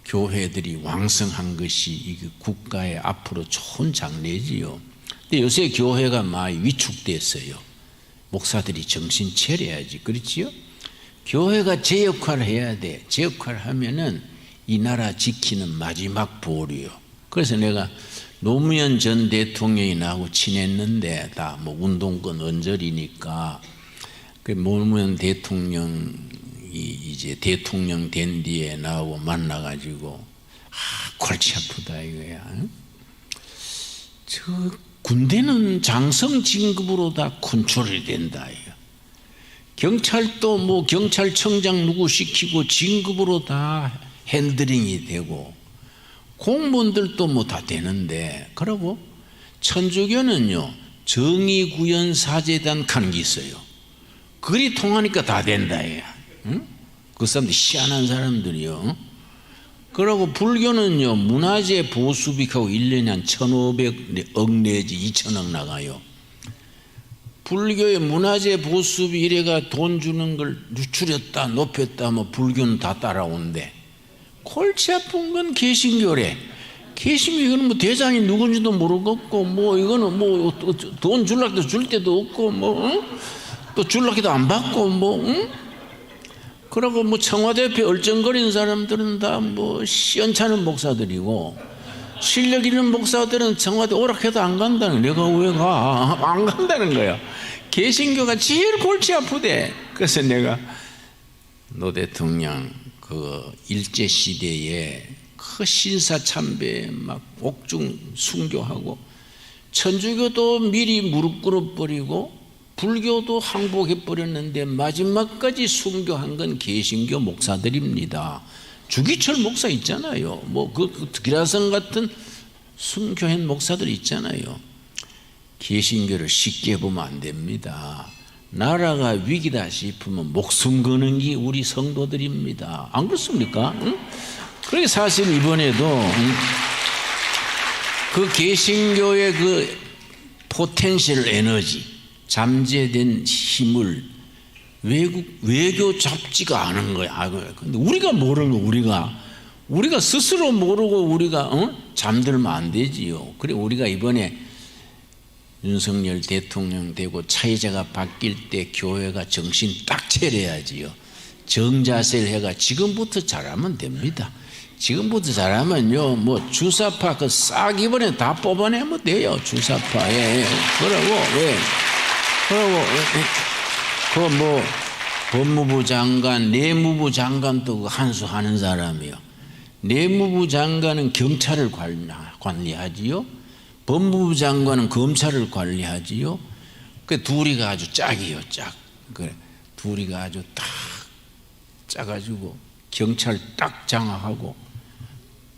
교회들이 왕성한 것이 이게 국가의 앞으로 좋은 장래지요. 근데 요새 교회가 많이 위축됐어요. 목사들이 정신 차려야지. 그렇지요? 교회가 제 역할을 해야 돼. 제 역할을 하면은 이 나라 지키는 마지막 보루요. 그래서 내가 노무현 전 대통령이 나하고 친했는데 다 운동권 언저리니까 그 노무현 대통령이 이제 대통령 된 뒤에 나하고 만나가지고 골치 아프다 이거야. 저 군대는 장성 진급으로 다 컨트롤이 된다 이거. 경찰도 경찰청장 누구 시키고 진급으로 다 핸들링이 되고 공무원들도 다 되는데 그러고 천주교는요 정의구현사재단 가는 게 있어요. 그리 통하니까 다 된다 야. 응? 그 사람들 희한한 사람들이요. 그러고 불교는요 문화재 보수비하고 1년에 한 1,500억 내지 2,000억 나가요. 불교의 문화재 보수비 이래가 돈 주는 걸 줄였다 높였다 불교는 다 따라오는데 골치 아픈 건 개신교래. 개심교 이거는 뭐 대장이 누군지도 모르겠고 뭐 이거는 뭐 돈 줄라도 줄 데도 없고 뭐 또 줄라기도 안 받고 뭐 그러고 뭐 청와대 옆에 얼쩡거리는 사람들은 다 뭐 시원찮은 목사들이고 실력 있는 목사들은 청와대 오락해도 안 간다는 거야. 내가 왜 가? 안 간다는 거야. 개신교가 제일 골치 아프대. 그래서 내가 노 대통령 그 일제 시대에 그 신사참배 막 옥중 순교하고 천주교도 미리 무릎 꿇어버리고 불교도 항복해버렸는데 마지막까지 순교한 건 개신교 목사들입니다. 주기철 목사 있잖아요. 뭐 그 기라성 같은 순교한 목사들 있잖아요. 개신교를 쉽게 보면 안 됩니다. 나라가 위기다 싶으면 목숨 거는 게 우리 성도들입니다. 안 그렇습니까? 응? 그러니까 사실 이번에도 그 개신교의 그 포텐셜 에너지 잠재된 힘을 외교 잡지가 않은 거야. 근데 우리가 모르는 거 우리가 스스로 모르고 우리가 잠들면 안 되지요. 그래 우리가 이번에 윤석열 대통령 되고 차이자가 바뀔 때 교회가 정신 딱 차려야지요. 정자세를 해가 지금부터 잘하면 됩니다. 지금부터 잘하면요, 뭐 주사파 그 싹 이번에 다 뽑아내면 돼요. 주사파에. 그러고 뭐 법무부 장관, 내무부 장관도 한수 하는 사람이요. 내무부 장관은 경찰을 관리하지요. 법무부 장관은 검찰을 관리하지요. 그 둘이가 아주 짝이요, 짝. 그래, 둘이가 아주 딱 짜가지고 경찰 딱 장악하고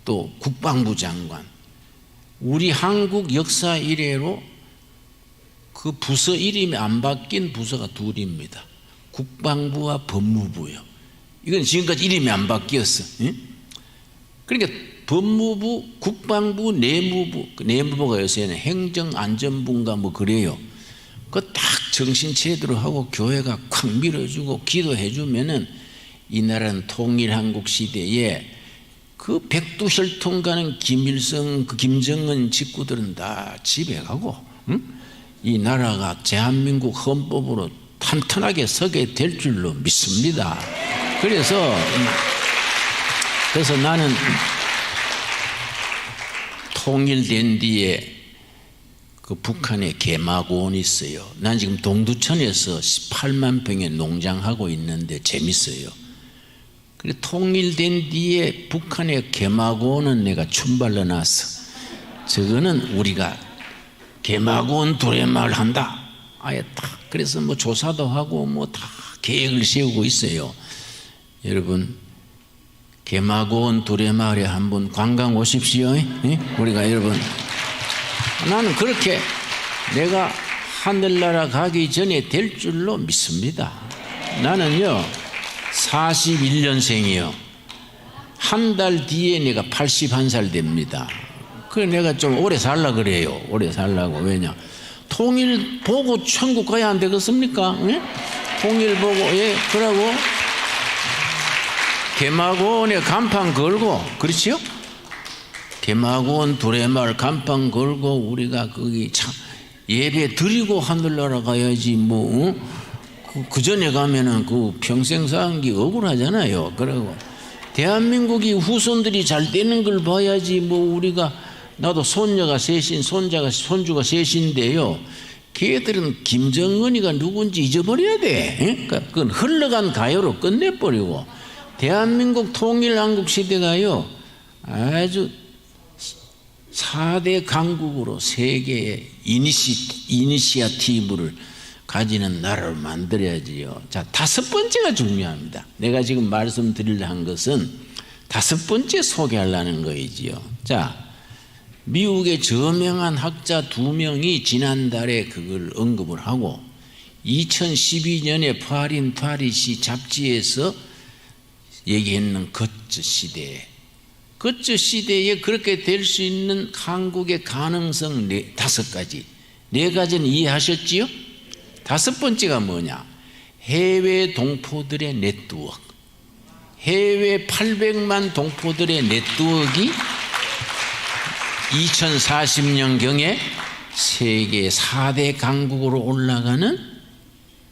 또 국방부 장관. 우리 한국 역사 이래로 그 부서 이름이 안 바뀐 부서가 둘입니다. 국방부와 법무부요. 이건 지금까지 이름이 안 바뀌었어. 응? 그러니까 법무부, 국방부, 내무부, 내무부가 요새는 행정안전부인가 뭐 그래요. 그 딱 정신 제대로 하고 교회가 콱 밀어주고 기도해주면은 이 나라는 통일한국 시대에 그 백두혈통 가는 김일성, 그 김정은 직구들은 다 집에 가고, 응? 이 나라가 대한민국 헌법으로 탄탄하게 서게 될 줄로 믿습니다. 그래서 나는 통일된 뒤에 그 북한에 개마고원이 있어요. 난 지금 동두천에서 18만 평의 농장하고 있는데 재밌어요. 그래 통일된 뒤에 북한의 개마고원은 내가 춘발러 놨어. 저거는 우리가 개마고원 두레마을 한다. 아예 딱 그래서 뭐 조사도 하고 뭐 다 계획을 세우고 있어요. 여러분 개마고원 두레마을에 한번 관광 오십시오. 예? 우리가 여러분 나는 그렇게 내가 하늘나라 가기 전에 될 줄로 믿습니다. 나는요 41년생이요. 한 달 뒤에 내가 81살 됩니다. 그래 내가 좀 오래 살라 그래요. 오래 살라고. 왜냐 통일 보고 천국 가야 안 되겠습니까? 예? 통일 보고 예 그러고 개마고원에 간판 걸고 그렇지요? 개마고원 두레마을 간판 걸고 우리가 거기 참 예배 드리고 하늘나라 가야지 뭐 그 전에 가면은 그 평생 산 게 억울하잖아요. 그러고 대한민국이 후손들이 잘 되는 걸 봐야지 뭐 우리가 나도 손녀가 셋인 손주가 셋인데요. 걔들은 김정은이가 누군지 잊어버려야 돼. 그러니까 그건 흘러간 가요로 끝내버리고 대한민국 통일한국 시대가요 아주 4대 강국으로 세계의 이니시아티브를 가지는 나라를 만들어야지요. 자, 5번째가 중요합니다. 내가 지금 말씀드리려 한 것은 5번째 소개하려는 거이지요. 자, 미국의 저명한 학자 2명이 지난달에 그걸 언급을 하고 2012년에 파린 파리시 잡지에서 얘기했는 거처 시대에 그렇게 될 수 있는 한국의 가능성 5가지. 4가지는 이해하셨지요? 5번째가 뭐냐? 해외 동포들의 네트워크. 해외 800만 동포들의 네트워크가 2040년경에 세계 4대 강국으로 올라가는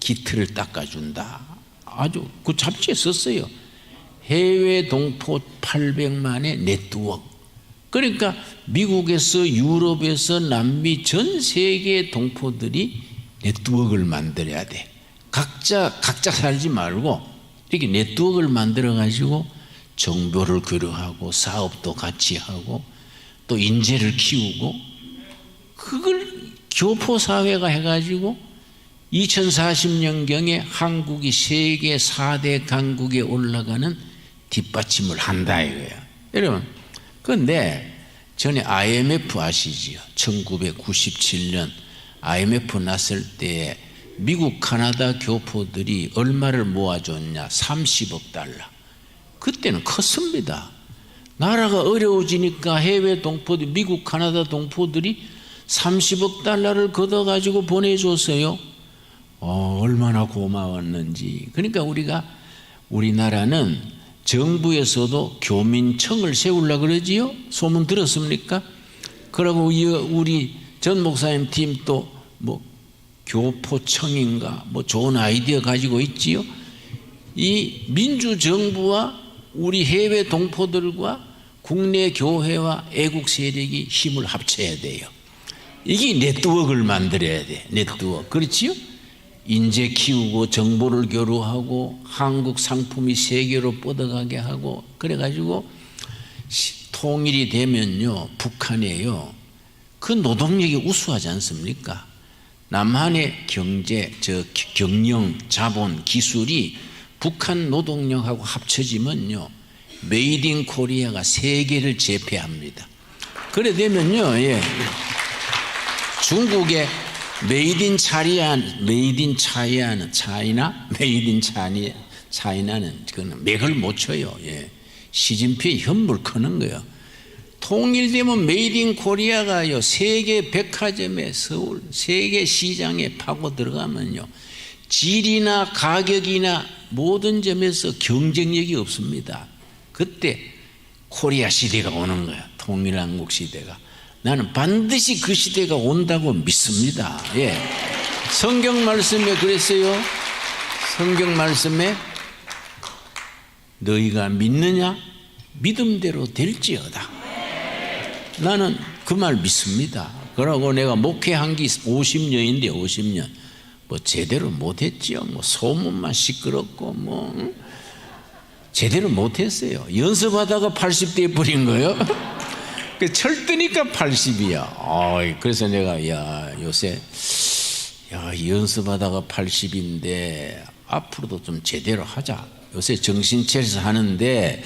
기틀을 닦아준다. 아주 그 잡지에 썼어요. 해외 동포 800만의 네트워크. 그러니까 미국에서 유럽에서 남미 전 세계 동포들이 네트워크를 만들어야 돼. 각자 살지 말고 이렇게 네트워크를 만들어 가지고 정보를 교류하고 사업도 같이 하고 또 인재를 키우고 그걸 교포사회가 해가지고 2040년경에 한국이 세계 4대 강국에 올라가는 뒷받침을 한다 이거야. 여러분, 그런데 전에 IMF 아시지요? 1997년 IMF 났을 때 미국, 카나다 교포들이 얼마를 모아줬냐? 30억 달러. 그때는 컸습니다. 나라가 어려워지니까 해외 동포들, 미국, 카나다 동포들이 30억 달러를 걷어가지고 보내줬어요. 얼마나 고마웠는지. 그러니까 우리나라는 정부에서도 교민청을 세우려고 그러지요? 소문 들었습니까? 그러고 우리 전 목사님 팀도 뭐 교포청인가 뭐 좋은 아이디어 가지고 있지요? 이 민주정부와 우리 해외 동포들과 국내 교회와 애국 세력이 힘을 합쳐야 돼요. 이게 네트워크를 만들어야 돼. 네트워크. 그렇지요? 인재 키우고 정보를 교류하고 한국 상품이 세계로 뻗어가게 하고 그래가지고 통일이 되면요 북한에요 그 노동력이 우수하지 않습니까? 남한의 경제, 경영, 자본, 기술이 북한 노동력하고 합쳐지면요 메이드 인 코리아가 세계를 제패합니다. 그래 되면요 중국의 메이드 인 차이나는 그거는 맥을 못 쳐요. 시진핑이 현물 크는 거예요. 통일되면 메이드 인 코리아가요 세계 백화점에 서울 세계 시장에 파고 들어가면요 질이나 가격이나 모든 점에서 경쟁력이 없습니다. 그때 코리아 시대가 오는 거야. 통일한국 시대가. 나는 반드시 그 시대가 온다고 믿습니다. 성경 말씀에 그랬어요. 성경 말씀에 너희가 믿느냐? 믿음대로 될지어다. 나는 그 말 믿습니다. 그러고 내가 목회한 게 50년인데 50년 뭐 제대로 못했지요. 뭐 소문만 시끄럽고 제대로 못했어요. 연습하다가 80대 버린 거예요. 철드니까 80이야. 그래서 내가 요새 연습하다가 80인데 앞으로도 좀 제대로 하자. 요새 정신 차려서 하는데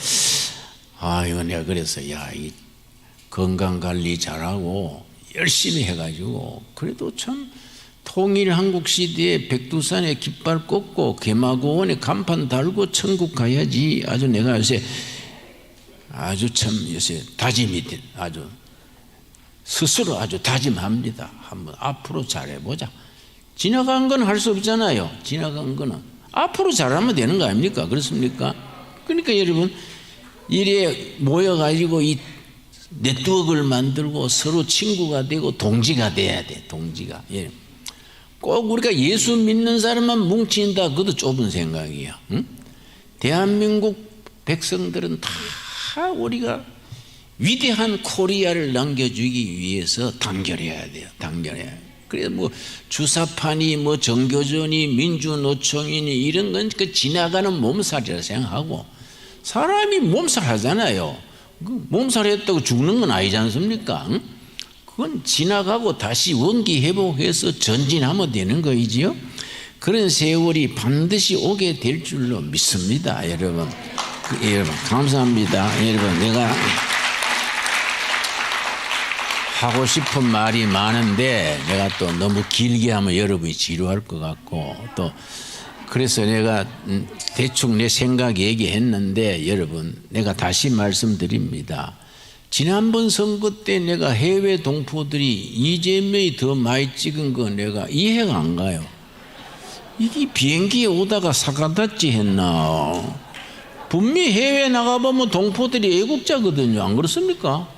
이거 내가 그래서 이 건강관리 잘하고 열심히 해가지고 그래도 참 통일한국 시대에 백두산에 깃발 꽂고 개마고원에 간판 달고 천국 가야지. 아주 내가 요새 다짐이 아주 스스로 아주 다짐합니다. 한번 앞으로 잘해보자. 지나간 건 할 수 없잖아요. 지나간 거는 앞으로 잘하면 되는 거 아닙니까? 그렇습니까? 그러니까 여러분 이래 모여가지고 이 네트워크를 만들고 서로 친구가 되고 동지가 돼야 돼. 동지가. 꼭 우리가 예수 믿는 사람만 뭉친다. 그것도 좁은 생각이에요. 응? 대한민국 백성들은 다 우리가 위대한 코리아를 남겨주기 위해서 단결해야 돼요. 단결해야. 그래서 뭐 주사파니 뭐 정교전이 민주노총이니 이런 건 그 지나가는 몸살이라 생각하고 사람이 몸살 하잖아요. 몸살 했다고 죽는 건 아니지 않습니까? 응? 그건 지나가고 다시 원기 회복해서 전진하면 되는 거이지요. 그런 세월이 반드시 오게 될 줄로 믿습니다. 여러분. 여러분 감사합니다. 여러분 내가 하고 싶은 말이 많은데 내가 또 너무 길게 하면 여러분이 지루할 것 같고 또 그래서 내가 대충 내 생각 얘기했는데 여러분 내가 다시 말씀드립니다. 지난번 선거 때 내가 해외 동포들이 이재명이 더 많이 찍은 거 내가 이해가 안 가요. 이게 비행기에 오다가 사가닥지 했나. 분명히 해외 나가보면 동포들이 애국자거든요. 안 그렇습니까?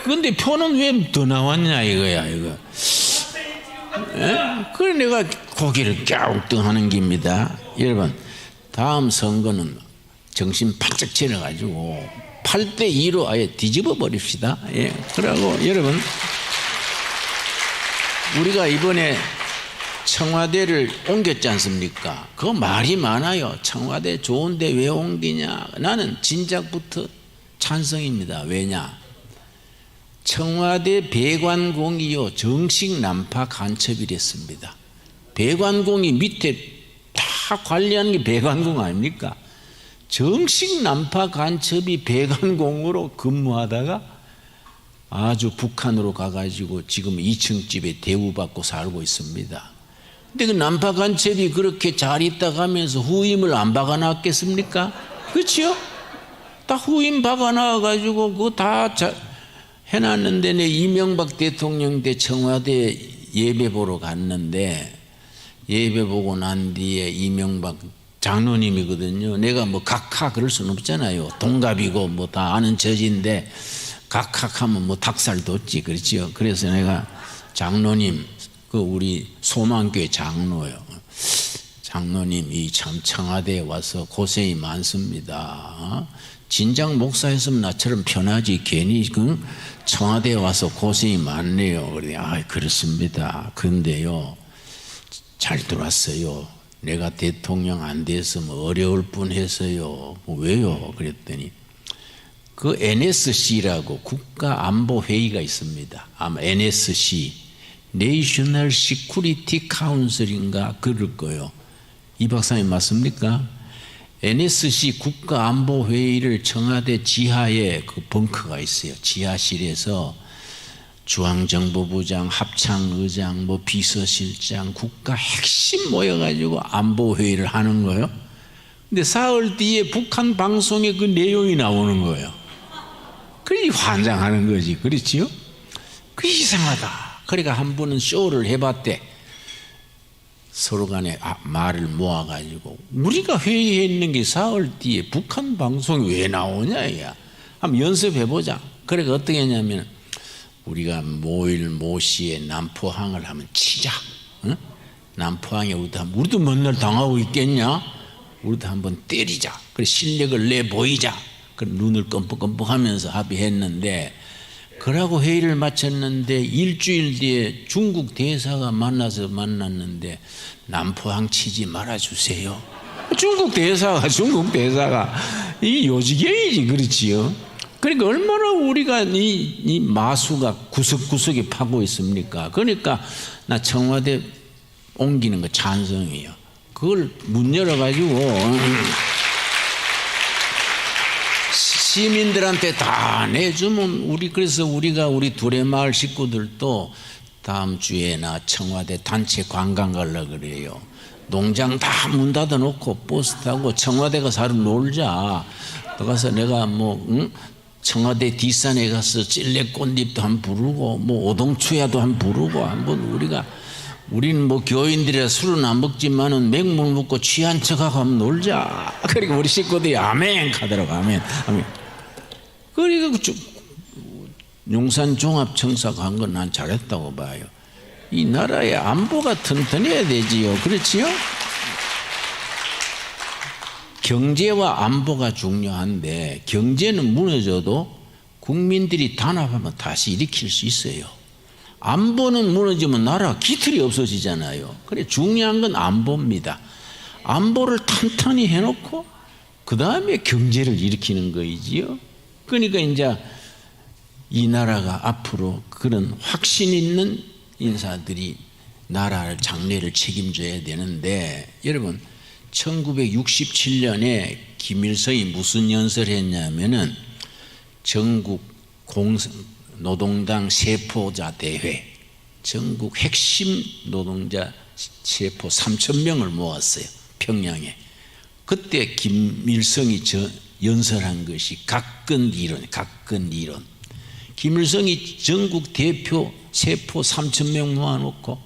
근데 표는 왜 더 나왔냐 이거야 이거. 그래 내가 고개를 갸우뚱하는 겁니다. 여러분 다음 선거는 정신 바짝 차려가지고 8대2로 아예 뒤집어 버립시다. 예. 그러고 여러분 우리가 이번에 청와대를 옮겼지 않습니까? 그거 말이 많아요. 청와대 좋은데 왜 옮기냐? 나는 진작부터 찬성입니다. 왜냐? 청와대 배관공이요 정식 난파 간첩이랬습니다. 배관공이 밑에 다 관리하는 게 배관공 아닙니까? 정식 난파 간첩이 배관공으로 근무하다가 아주 북한으로 가가지고 지금 2층 집에 대우받고 살고 있습니다. 근데 그 난파 간첩이 그렇게 잘 있다 가면서 후임을 안 박아놨겠습니까? 그렇죠? 다 후임 박아놔가지고 그거 다 해놨는데 내 이명박 대통령 때 청와대 예배 보러 갔는데 예배 보고 난 뒤에 이명박 장로님이거든요. 내가 뭐 각하 그럴 수는 없잖아요. 동갑이고 뭐 다 아는 처지인데 각하하면 뭐 닭살 돋지 그렇지요. 그래서 내가 장로님 그 우리 소망교회 장로요. 장로님이 참 청와대에 와서 고생이 많습니다. 진작 목사였으면 나처럼 편하지 괜히 그 청와대에 와서 고생이 많네요. 그래 그렇습니다. 그런데요 잘 들어왔어요. 내가 대통령 안 됐으면 어려울 뻔해서요. 왜요? 그랬더니 그 NSC라고 국가안보회의가 있습니다. 아마 NSC National Security Council인가 그럴 거예요. 이 박사님 맞습니까? NSC 국가안보회의를 청와대 지하에 그 벙커가 있어요. 지하실에서 중앙정보부장, 합창의장, 뭐 비서실장, 국가 핵심 모여가지고 안보회의를 하는 거예요. 근데 사흘 뒤에 북한 방송에 그 내용이 나오는 거예요. 그러니 환장하는 거지. 그렇지요? 그 이상하다. 그러니까 한 번은 쇼를 해봤대. 서로 간에 말을 모아가지고 우리가 회의했는 게 사흘 뒤에 북한 방송이 왜 나오냐 야. 한번 연습해보자. 그러니까 어떻게 했냐면 우리가 모일 모시에 남포항을 한번 치자. 응? 남포항에 우리도 맨날 당하고 있겠냐? 우리도 한번 때리자. 그래 실력을 내보이자. 그래 눈을 껌뻑껌뻑하면서 합의했는데 그러고 회의를 마쳤는데 일주일 뒤에 중국 대사가 만났는데 남포항 치지 말아주세요. 중국 대사가 이 요지경이지 그렇지요. 그러니까 얼마나 우리가 이 마수가 구석구석에 파고 있습니까? 그러니까 나 청와대 옮기는 거 찬성이에요. 그걸 문 열어가지고 시민들한테 다 내주면 그래서 우리가 우리 두레마을 식구들도 다음 주에나 청와대 단체 관광 가려고 그래요. 농장 다 문 닫아놓고 버스 타고 청와대 가서 하루 놀자. 가서 내가 청와대 뒷산에 가서 찔레꽃잎도 한 부르고 오동추야도 한 부르고 한번 우리는 뭐 교인들이라 술은 안 먹지만은 맹물 먹고 취한 척하고 한번 놀자. 그리고 우리 식구들이 아멘 하더라고. 아멘. 그리고 용산종합청사가 한 건 난 잘했다고 봐요. 이 나라의 안보가 튼튼해야 되지요. 그렇지요? 경제와 안보가 중요한데 경제는 무너져도 국민들이 단합하면 다시 일으킬 수 있어요. 안보는 무너지면 나라 기틀이 없어지잖아요. 그래 중요한 건 안보입니다. 안보를 탄탄히 해놓고 그 다음에 경제를 일으키는 거이지요. 그러니까 이제 이 나라가 앞으로 그런 확신 있는 인사들이 나라를 장래를 책임져야 되는데 여러분 1967년에 김일성이 무슨 연설을 했냐면은 전국 노동당 세포자 대회 전국 핵심 노동자 세포 3,000명을 모았어요. 평양에. 그때 김일성이 연설한 것이 각근 이론. 김일성이 전국 대표 세포 3,000명 모아놓고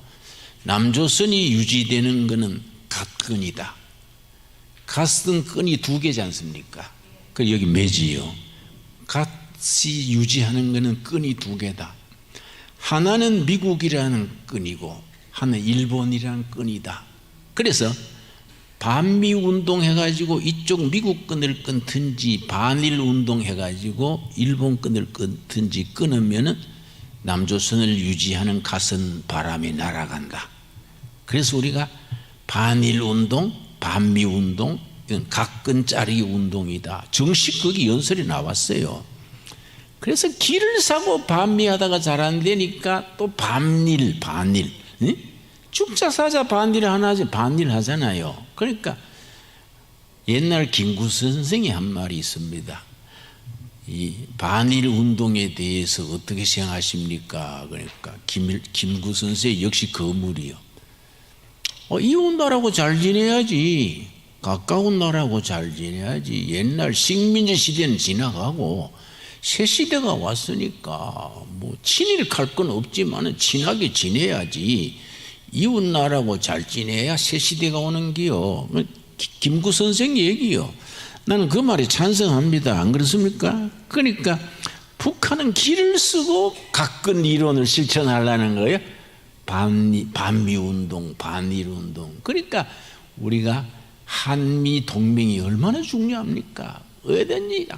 남조선이 유지되는 것은 갓근이다. 갓은 끈이 두 개지 않습니까? 그 여기 매지요. 갓 같이 유지하는 것은 끈이 두 개다. 하나는 미국이라는 끈이고 하나는 일본이라는 끈이다. 그래서 반미 운동 해가지고 이쪽 미국 끈을 끊든지 반일 운동 해가지고 일본 끈을 끊든지 끊으면은 남조선을 유지하는 가슴 바람이 날아간다. 그래서 우리가 반일 운동, 반미 운동, 각근짜리 운동이다. 정식 거기 연설이 나왔어요. 그래서 길을 사고 반미하다가 잘 안 되니까 또 반일. 응? 죽자 사자 반일 하나지 반일 하잖아요. 그러니까 옛날 김구 선생이 한 말이 있습니다. 이 반일 운동에 대해서 어떻게 생각하십니까? 그러니까 김구 선생 역시 거물이요. 이웃 나라하고 잘 지내야지. 가까운 나라하고 잘 지내야지. 옛날 식민지 시대는 지나가고 새 시대가 왔으니까 뭐 친일할 건 없지만 친하게 지내야지. 이웃 나라하고 잘 지내야 새 시대가 오는 기요. 김구 선생 얘기요. 나는 그 말에 찬성합니다. 안 그렇습니까? 그러니까 북한은 길을 쓰고 각근 이론을 실천하려는 거예요. 반미 운동, 반일 운동. 그러니까 우리가 한미 동맹이 얼마나 중요합니까? 어든지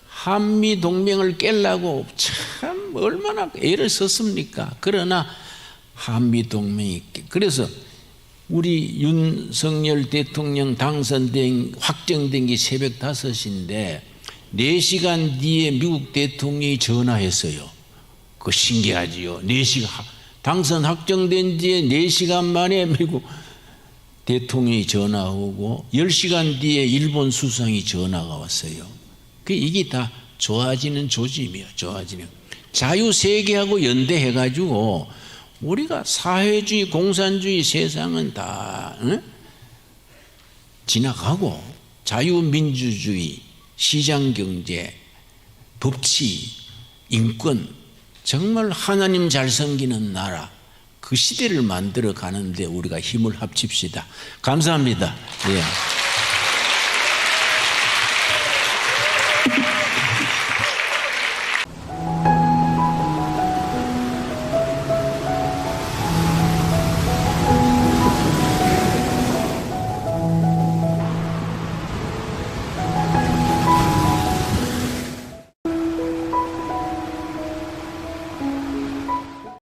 한미 동맹을 깨려고 참 얼마나 애를 썼습니까? 그러나 한미 동맹이 그래서 우리 윤석열 대통령 당선된 확정된 게 새벽 5시인데 4시간 뒤에 미국 대통령이 전화했어요. 그거 신기하지요. 4시간 당선 확정된 뒤에 4시간 만에 미국 대통령이 전화 오고 10시간 뒤에 일본 수상이 전화가 왔어요. 이게 다 좋아지는 조짐이에요. 좋아지는 자유세계하고 연대해가지고 우리가 사회주의 공산주의 세상은 다 지나가고 자유민주주의 시장경제 법치 인권 정말 하나님 잘 섬기는 나라 그 시대를 만들어 가는데 우리가 힘을 합칩시다. 감사합니다. 예.